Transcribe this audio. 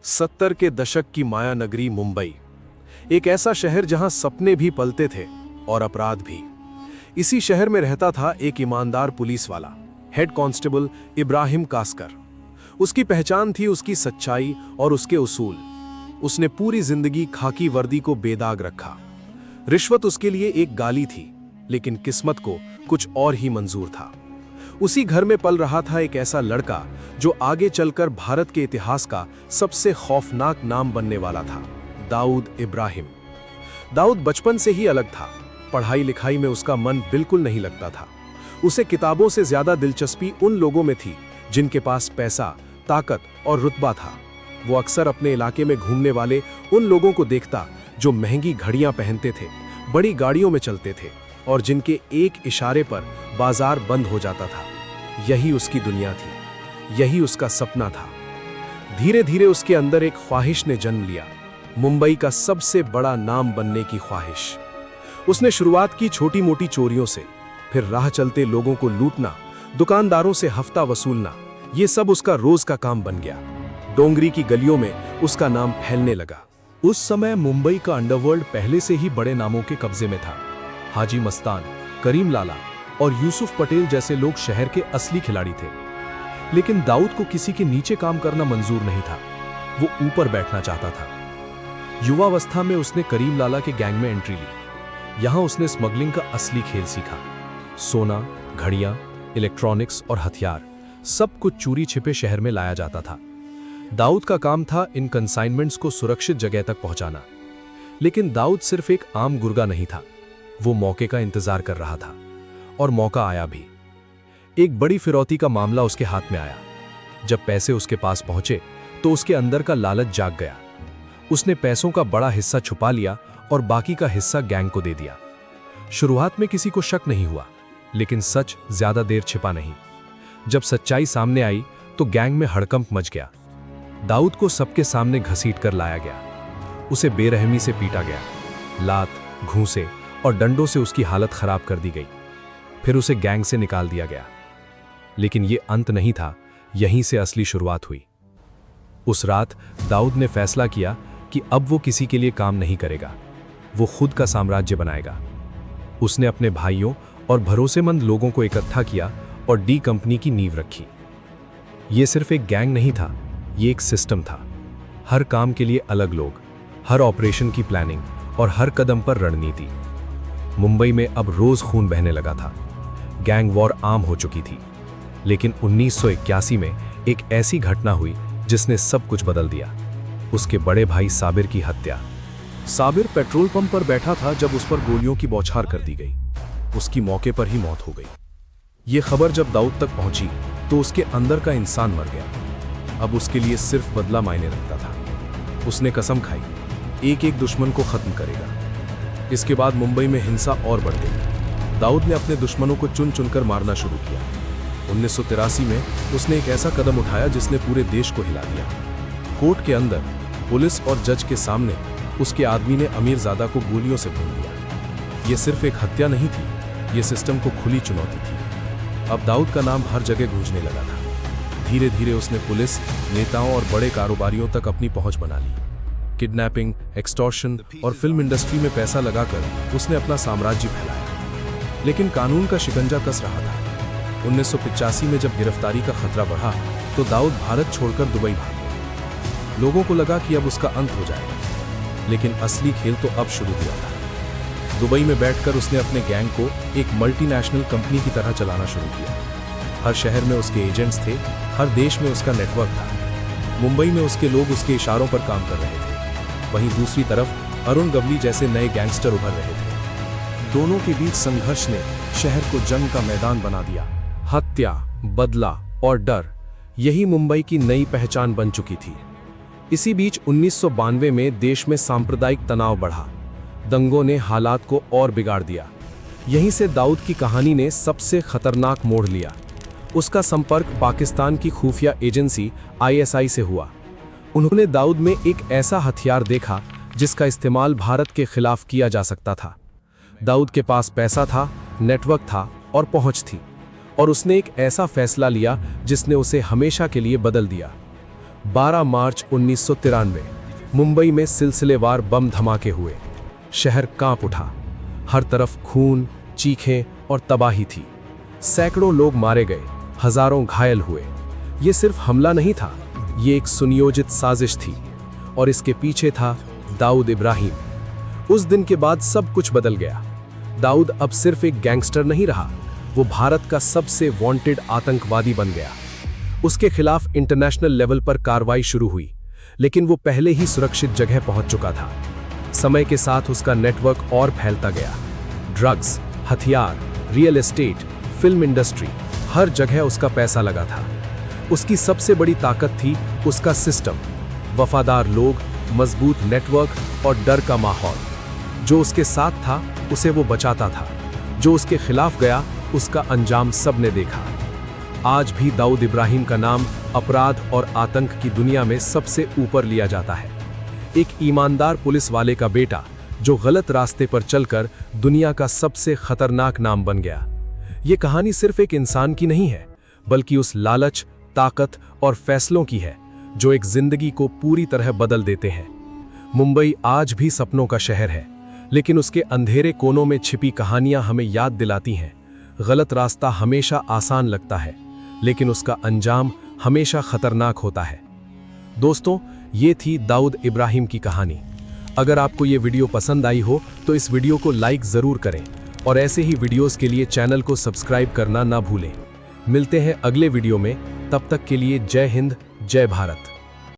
70 के दशक की माया नगरी मुंबई, एक ऐसा शहर जहां सपने भी पलते थे और अपराध भी। इसी शहर में रहता था एक ईमानदार पुलिस वाला, हेड कांस्टेबल इब्राहिम कास्कर। उसकी पहचान थी उसकी सच्चाई और उसके उसूल। उसने पूरी जिंदगी खाकी वर्दी को बेदाग रखा। रिश्वत उसके लिए एक गाली थी, लेकिन किस्मत को कुछ और ही मंजूर था। उसी घर में पल रहा था एक ऐसा लड़का जो आगे चलकर भारत के इतिहास का सबसे खौफनाक नाम बनने वाला था, दाऊद इब्राहिम। दाऊद बचपन से ही अलग था। पढ़ाई लिखाई में उसका मन बिल्कुल नहीं लगता था। उसे किताबों से ज्यादा दिलचस्पी उन लोगों में थी जिनके पास पैसा, ताकत और रुतबा था। वो अक्सर अपने इलाके में घूमने वाले उन लोगों को देखता जो महंगी घड़ियां पहनते थे, बड़ी गाड़ियों में चलते थे और जिनके एक इशारे पर बाजार बंद हो जाता था। यही उसकी दुनिया थी, यही उसका सपना था। धीरे धीरे उसके अंदर एक ख्वाहिश ने जन्म लिया, मुंबई का सबसे बड़ा नाम बनने की ख्वाहिश। उसने शुरुआत की छोटी मोटी चोरियों से, फिर राह चलते लोगों को लूटना, दुकानदारों से हफ्ता वसूलना। ये सब उसका रोज का काम बन गया। डोंगरी की गलियों में उसका नाम फैलने लगा। उस समय मुंबई का अंडरवर्ल्ड पहले से ही बड़े नामों के कब्जे में था। हाजी मस्तान, करीम लाला और यूसुफ पटेल जैसे लोग शहर के असली खिलाड़ी थे। लेकिन दाऊद को किसी के नीचे काम करना मंजूर नहीं था। वो ऊपर बैठना चाहता था। युवावस्था में उसने करीम लाला के गैंग में एंट्री ली। यहां उसने स्मगलिंग का असली खेल सीखा। सोना, घड़ियां, इलेक्ट्रॉनिक्स और हथियार, सब कुछ चोरी छिपे शहर में लाया जाता था। दाऊद का काम था इन कंसाइनमेंट्स को सुरक्षित जगह तक पहुंचाना। लेकिन दाऊद सिर्फ एक आम गुर्गा नहीं था। वो मौके का इंतजार कर रहा था, और मौका आया भी। एक बड़ी फिरौती का मामला उसके हाथ में आया। जब पैसे उसके पास पहुंचे तो उसके अंदर का लालच जाग गया। उसने पैसों का बड़ा हिस्सा छुपा लिया और बाकी का हिस्सा गैंग को दे दिया। शुरुआत में किसी को शक नहीं हुआ, लेकिन सच ज्यादा देर छिपा नहीं। जब सच्चाई सामने आई तो गैंग में हड़कंप मच गया। दाऊद को सबके सामने घसीट कर लाया गया। उसे बेरहमी से पीटा गया। लात, घूंसे और डंडों से उसकी हालत खराब कर दी गई। फिर उसे गैंग से निकाल दिया गया। लेकिन यह अंत नहीं था, यहीं से असली शुरुआत हुई। उस रात दाऊद ने फैसला किया कि अब वो किसी के लिए काम नहीं करेगा। वो खुद का साम्राज्य बनाएगा। उसने अपने भाइयों और भरोसेमंद लोगों को इकट्ठा किया और डी कंपनी की नींव रखी। यह सिर्फ एक गैंग नहीं था, यह एक सिस्टम था। हर काम के लिए अलग लोग, हर ऑपरेशन की प्लानिंग और हर कदम पर रणनीति। मुंबई में अब रोज खून बहने लगा था। गैंग वॉर आम हो चुकी थी। लेकिन 1981 में एक ऐसी घटना हुई जिसने सब कुछ बदल दिया। उसके बड़े भाई साबिर की हत्या। साबिर पेट्रोल पंप पर बैठा था जब उस पर गोलियों की बौछार कर दी गई। उसकी मौके पर ही मौत हो गई। यह खबर जब दाऊद तक पहुंची तो उसके अंदर का इंसान मर गया। अब उसके लिए सिर्फ बदला मायने रखता था। उसने कसम खाई, एक एक दुश्मन को खत्म करेगा। इसके बाद मुंबई में हिंसा और बढ़ गई। दाऊद ने अपने दुश्मनों को चुन चुनकर मारना शुरू किया। 1983 में उसने एक ऐसा कदम उठाया जिसने पूरे देश को हिला दिया। कोर्ट के अंदर पुलिस और जज के सामने उसके आदमी ने अमीरजादा को गोलियों से भून दिया। यह सिर्फ एक हत्या नहीं थी, यह सिस्टम को खुली चुनौती थी। अब दाऊद का नाम हर जगह गूंजने लगा था। धीरे धीरे उसने पुलिस, नेताओं और बड़े कारोबारियों तक अपनी पहुंच बना ली। किडनैपिंग, एक्सटॉर्शन और फिल्म इंडस्ट्री में पैसा लगाकर उसने अपना साम्राज्य फैलाया। लेकिन कानून का शिकंजा कस रहा था। 1985 में जब गिरफ्तारी का खतरा बढ़ा तो दाऊद भारत छोड़कर दुबई भाग गया। लोगों को लगा कि अब उसका अंत हो जाएगा, लेकिन असली खेल तो अब शुरू हुआ था। दुबई में बैठकर उसने अपने गैंग को एक मल्टीनेशनल कंपनी की तरह चलाना शुरू किया। हर शहर में उसके एजेंट्स थे, हर देश में उसका नेटवर्क था। मुंबई में उसके लोग उसके इशारों पर काम कर रहे थे। वहीं दूसरी तरफ अरुण गवली जैसे नए गैंगस्टर उभर रहे थे। दोनों के बीच संघर्ष ने शहर को जंग का मैदान बना दिया। हत्या, बदला और डर, यही मुंबई की नई पहचान बन चुकी थी। इसी बीच 1992 में देश में सांप्रदायिक तनाव बढ़ा। दंगों ने हालात को और बिगाड़ दिया। यहीं से दाऊद की कहानी ने सबसे खतरनाक मोड़ लिया। उसका संपर्क पाकिस्तान की खुफिया एजेंसी ISI से हुआ। उन्होंने दाऊद में एक ऐसा हथियार देखा जिसका इस्तेमाल भारत के खिलाफ किया जा सकता था। दाऊद के पास पैसा था, नेटवर्क था और पहुंच थी, और उसने एक ऐसा फैसला लिया जिसने उसे हमेशा के लिए बदल दिया। 12 मार्च 1993 मुंबई में सिलसिलेवार बम धमाके हुए। शहर कांप उठा। हर तरफ खून, चीखें और तबाही थी। सैकड़ों लोग मारे गए, हजारों घायल हुए। ये सिर्फ हमला नहीं था, ये एक सुनियोजित साजिश थी और इसके पीछे था दाऊद इब्राहिम। उस दिन के बाद सब कुछ बदल गया। दाऊद अब सिर्फ एक गैंगस्टर नहीं रहा, वो भारत का सबसे वांटेड आतंकवादी बन गया। उसके खिलाफ इंटरनेशनल लेवल पर कार्रवाई शुरू हुई, लेकिन वो पहले ही सुरक्षित जगह पहुंच चुका था। समय के साथ उसका नेटवर्क और फैलता गया। ड्रग्स, हथियार, रियल एस्टेट, फिल्म इंडस्ट्री, हर जगह उसका पैसा लगा था। उसकी सबसे बड़ी ताकत थी उसका सिस्टम, वफादार लोग, मजबूत नेटवर्क और डर का माहौल। जो उसके साथ था उसे वो बचाता था, जो उसके खिलाफ गया उसका अंजाम सबने देखा। आज भी दाऊद इब्राहिम का नाम अपराध और आतंक की दुनिया में सबसे ऊपर लिया जाता है। एक ईमानदार पुलिस वाले का बेटा जो गलत रास्ते पर चलकर दुनिया का सबसे खतरनाक नाम बन गया। ये कहानी सिर्फ एक इंसान की नहीं है, बल्कि उस लालच, ताकत और फैसलों की है जो एक जिंदगी को पूरी तरह बदल देते हैं। मुंबई आज भी सपनों का शहर है, लेकिन उसके अंधेरे कोनों में छिपी कहानियां हमें याद दिलाती हैं, गलत रास्ता हमेशा आसान लगता है, लेकिन उसका अंजाम हमेशा खतरनाक होता है। दोस्तों, ये थी दाऊद इब्राहिम की कहानी। अगर आपको ये वीडियो पसंद आई हो तो इस वीडियो को लाइक ज़रूर करें और ऐसे ही वीडियोस के लिए चैनल को सब्सक्राइब करना ना भूलें। मिलते हैं अगले वीडियो में, तब तक के लिए जय हिंद, जय भारत।